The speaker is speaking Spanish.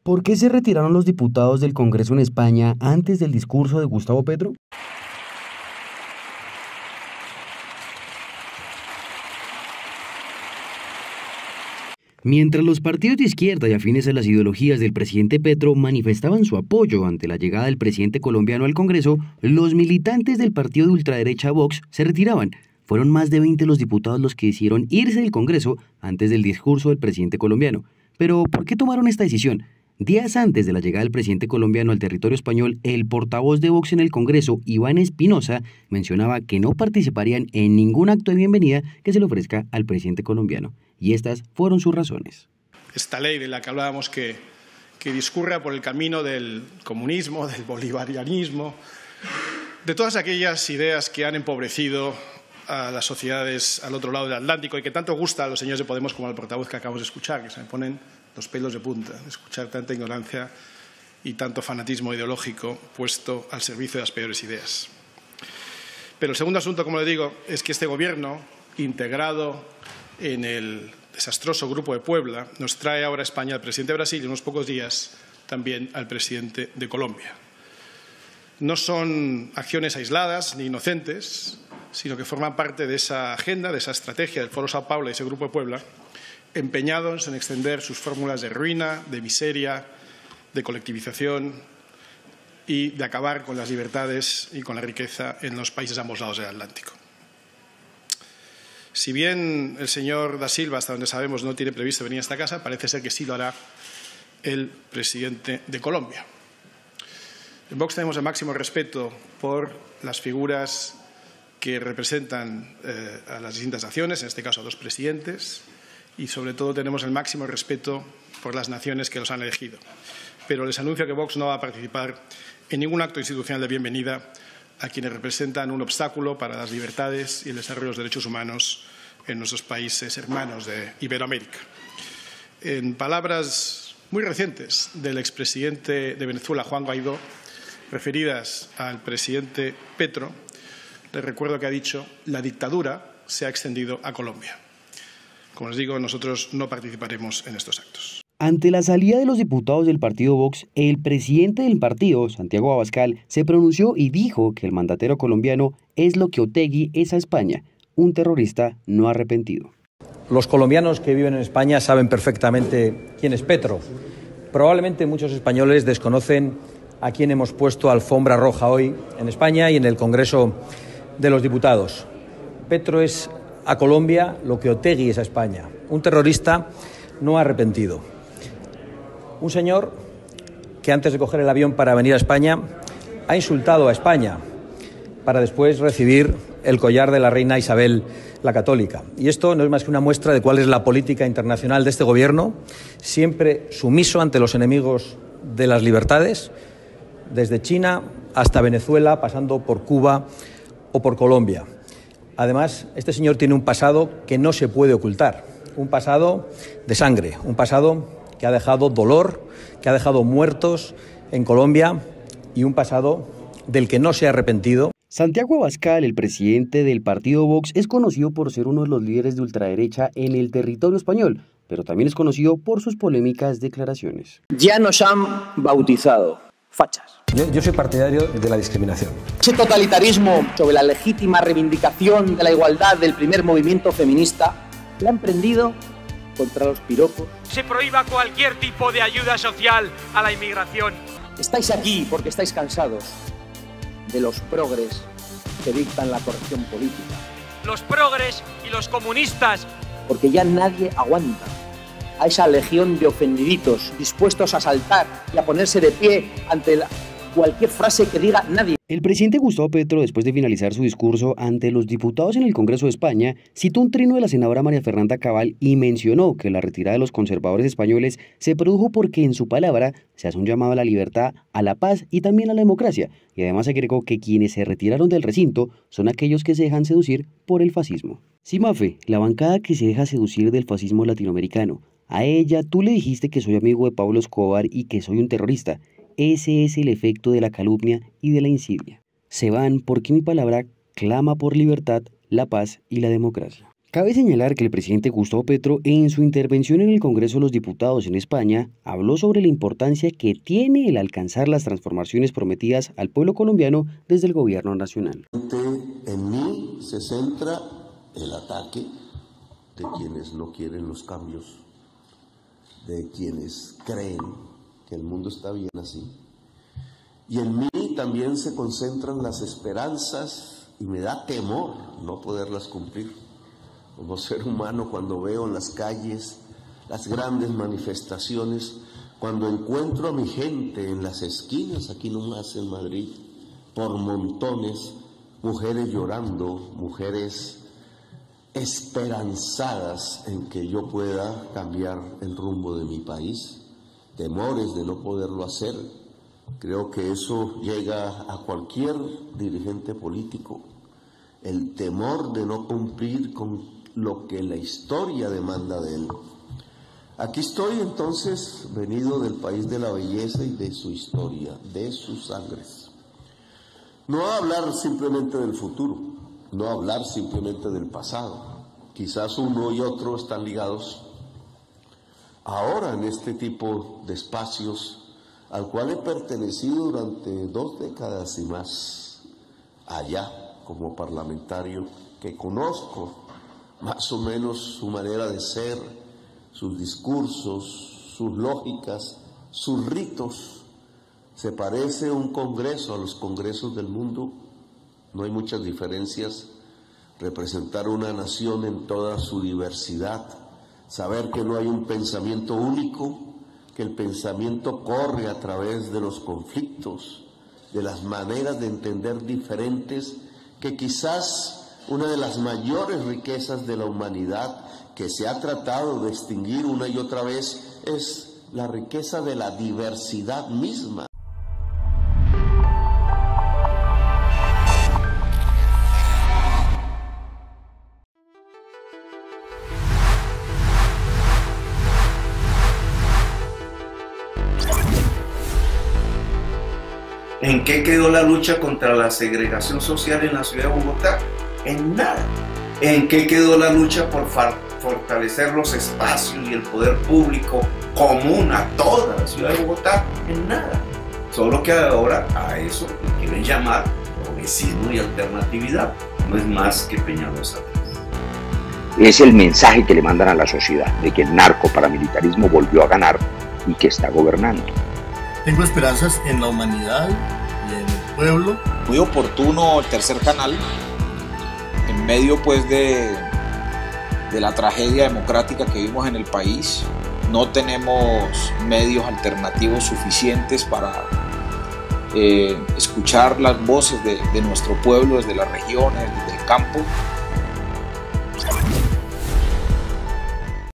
¿Por qué se retiraron los diputados del Congreso en España antes del discurso de Gustavo Petro? Mientras los partidos de izquierda y afines a las ideologías del presidente Petro manifestaban su apoyo ante la llegada del presidente colombiano al Congreso, los militantes del partido de ultraderecha Vox se retiraban. Fueron más de 20 los diputados los que decidieron irse del Congreso antes del discurso del presidente colombiano. Pero, ¿por qué tomaron esta decisión? Días antes de la llegada del presidente colombiano al territorio español, el portavoz de Vox en el Congreso, Iván Espinosa, mencionaba que no participarían en ningún acto de bienvenida que se le ofrezca al presidente colombiano. Y estas fueron sus razones. Esta ley de la que hablábamos que discurra por el camino del comunismo, del bolivarianismo, de todas aquellas ideas que han empobrecido a las sociedades al otro lado del Atlántico y que tanto gusta a los señores de Podemos como al portavoz que acabamos de escuchar, que se me ponen los pelos de punta de escuchar tanta ignorancia y tanto fanatismo ideológico puesto al servicio de las peores ideas. Pero el segundo asunto, como le digo, es que este Gobierno, integrado en el desastroso Grupo de Puebla, nos trae ahora a España al presidente de Brasil y en unos pocos días también al presidente de Colombia. No son acciones aisladas ni inocentes, sino que forman parte de esa agenda, de esa estrategia del Foro Sao Paulo y ese Grupo de Puebla, empeñados en extender sus fórmulas de ruina, de miseria, de colectivización y de acabar con las libertades y con la riqueza en los países a ambos lados del Atlántico. Si bien el señor Da Silva, hasta donde sabemos, no tiene previsto venir a esta casa, parece ser que sí lo hará el presidente de Colombia. En Vox tenemos el máximo respeto por las figuras que representan a las distintas naciones, en este caso a dos presidentes, y sobre todo tenemos el máximo respeto por las naciones que los han elegido. Pero les anuncio que Vox no va a participar en ningún acto institucional de bienvenida a quienes representan un obstáculo para las libertades y el desarrollo de los derechos humanos en nuestros países hermanos de Iberoamérica. En palabras muy recientes del expresidente de Venezuela, Juan Guaidó, referidas al presidente Petro, les recuerdo que ha dicho: la dictadura se ha extendido a Colombia. Como les digo, nosotros no participaremos en estos actos. Ante la salida de los diputados del partido Vox, el presidente del partido, Santiago Abascal, se pronunció y dijo que el mandatero colombiano es lo que Otegi es a España, un terrorista no arrepentido. Los colombianos que viven en España saben perfectamente quién es Petro. Probablemente muchos españoles desconocen a quién hemos puesto alfombra roja hoy en España y en el Congreso de los Diputados. Petro es a Colombia lo que Otegi es a España, un terrorista no arrepentido. Un señor que antes de coger el avión para venir a España ha insultado a España para después recibir el collar de la reina Isabel la Católica. Y esto no es más que una muestra de cuál es la política internacional de este Gobierno, siempre sumiso ante los enemigos de las libertades, desde China hasta Venezuela, pasando por Cuba o por Colombia. Además, este señor tiene un pasado que no se puede ocultar, un pasado de sangre, un pasado que ha dejado dolor, que ha dejado muertos en Colombia y un pasado del que no se ha arrepentido. Santiago Abascal, el presidente del partido Vox, es conocido por ser uno de los líderes de ultraderecha en el territorio español, pero también es conocido por sus polémicas declaraciones. Ya nos han bautizado fachas. Yo soy partidario de la discriminación. Ese totalitarismo sobre la legítima reivindicación de la igualdad del primer movimiento feminista la han prendido contra los piropos. Se prohíba cualquier tipo de ayuda social a la inmigración. Estáis aquí porque estáis cansados de los progres que dictan la corrección política. Los progres y los comunistas. Porque ya nadie aguanta a esa legión de ofendiditos dispuestos a saltar y a ponerse de pie ante cualquier frase que diga nadie. El presidente Gustavo Petro, después de finalizar su discurso ante los diputados en el Congreso de España, citó un trino de la senadora María Fernanda Cabal y mencionó que la retirada de los conservadores españoles se produjo porque, en su palabra, se hace un llamado a la libertad, a la paz y también a la democracia, y además agregó que quienes se retiraron del recinto son aquellos que se dejan seducir por el fascismo. Sí, Mafe, la bancada que se deja seducir del fascismo latinoamericano. A ella tú le dijiste que soy amigo de Pablo Escobar y que soy un terrorista. Ese es el efecto de la calumnia y de la insidia. Se van porque mi palabra clama por libertad, la paz y la democracia. Cabe señalar que el presidente Gustavo Petro, en su intervención en el Congreso de los Diputados en España, habló sobre la importancia que tiene el alcanzar las transformaciones prometidas al pueblo colombiano desde el gobierno nacional. En mí se centra el ataque de quienes no quieren los cambios, de quienes creen que el mundo está bien así. Y en mí también se concentran las esperanzas y me da temor no poderlas cumplir. Como ser humano, cuando veo en las calles las grandes manifestaciones, cuando encuentro a mi gente en las esquinas, aquí nomás en Madrid, por montones, mujeres llorando, mujeres esperanzadas en que yo pueda cambiar el rumbo de mi país, temores de no poderlo hacer. Creo que eso llega a cualquier dirigente político, el temor de no cumplir con lo que la historia demanda de él. Aquí estoy entonces, venido del país de la belleza y de su historia, de sus sangres. No a hablar simplemente del futuro, no a hablar simplemente del pasado. Quizás uno y otro están ligados ahora en este tipo de espacios al cual he pertenecido durante 2 décadas y más, allá como parlamentario, que conozco más o menos su manera de ser, sus discursos, sus lógicas, sus ritos. Se parece un congreso a los congresos del mundo, no hay muchas diferencias. Representar una nación en toda su diversidad, saber que no hay un pensamiento único, que el pensamiento corre a través de los conflictos, de las maneras de entender diferentes, que quizás una de las mayores riquezas de la humanidad que se ha tratado de extinguir una y otra vez es la riqueza de la diversidad misma. ¿En qué quedó la lucha contra la segregación social en la ciudad de Bogotá? En nada. ¿En qué quedó la lucha por fortalecer los espacios y el poder público común a toda la ciudad de Bogotá? En nada. Solo que ahora a eso le quieren llamar progresismo y alternatividad. No es más que Peñalosa. Es el mensaje que le mandan a la sociedad de que el narcoparamilitarismo volvió a ganar y que está gobernando. Tengo esperanzas en la humanidad y en el pueblo. Muy oportuno el tercer canal, en medio pues de la tragedia democrática que vivimos en el país. No tenemos medios alternativos suficientes para escuchar las voces de nuestro pueblo desde las regiones, desde el campo.